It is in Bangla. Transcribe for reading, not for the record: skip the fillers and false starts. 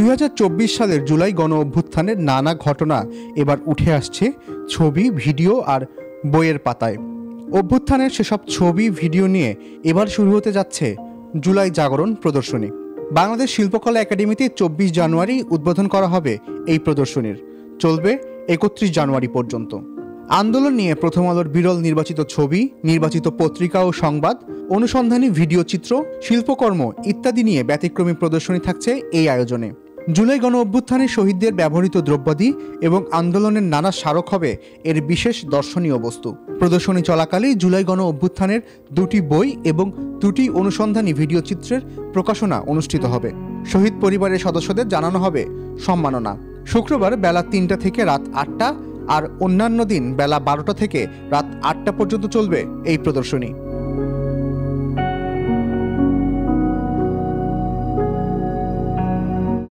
2024 সালের জুলাই গণ অভ্যুত্থানের নানা ঘটনা এবার উঠে আসছে ছবি, ভিডিও আর বইয়ের পাতায়। অভ্যুত্থানের সেসব ছবি, ভিডিও নিয়ে এবার শুরু হতে যাচ্ছে জুলাই জাগরণ প্রদর্শনী। বাংলাদেশ শিল্পকলা একাডেমিতে 24 জানুয়ারি উদ্বোধন করা হবে এই প্রদর্শনীর। চলবে 31 জানুয়ারি পর্যন্ত। আন্দোলন নিয়ে প্রথম আলোর বিরল নির্বাচিত ছবি, নির্বাচিত পত্রিকা ও সংবাদ, অনুসন্ধানী ভিডিও চিত্র, শিল্পকর্ম ইত্যাদি নিয়ে ব্যতিক্রমী প্রদর্শনী থাকছে এই আয়োজনে। জুলাই গণ অভ্যুত্থানের শহীদদের ব্যবহৃত দ্রব্যাদি এবং আন্দোলনের নানা স্মারক হবে এর বিশেষ দর্শনীয় বস্তু। প্রদর্শনী চলাকালে জুলাই গণ অভ্যুত্থানের 2টি বই এবং 2টি অনুসন্ধানী ভিডিও চিত্রের প্রকাশনা অনুষ্ঠিত হবে। শহীদ পরিবারের সদস্যদের জানানো হবে সম্মাননা। শুক্রবার বেলা 3টা থেকে রাত 8টা আর অন্যান্য দিন বেলা 12টা থেকে রাত 8টা পর্যন্ত চলবে এই প্রদর্শনী।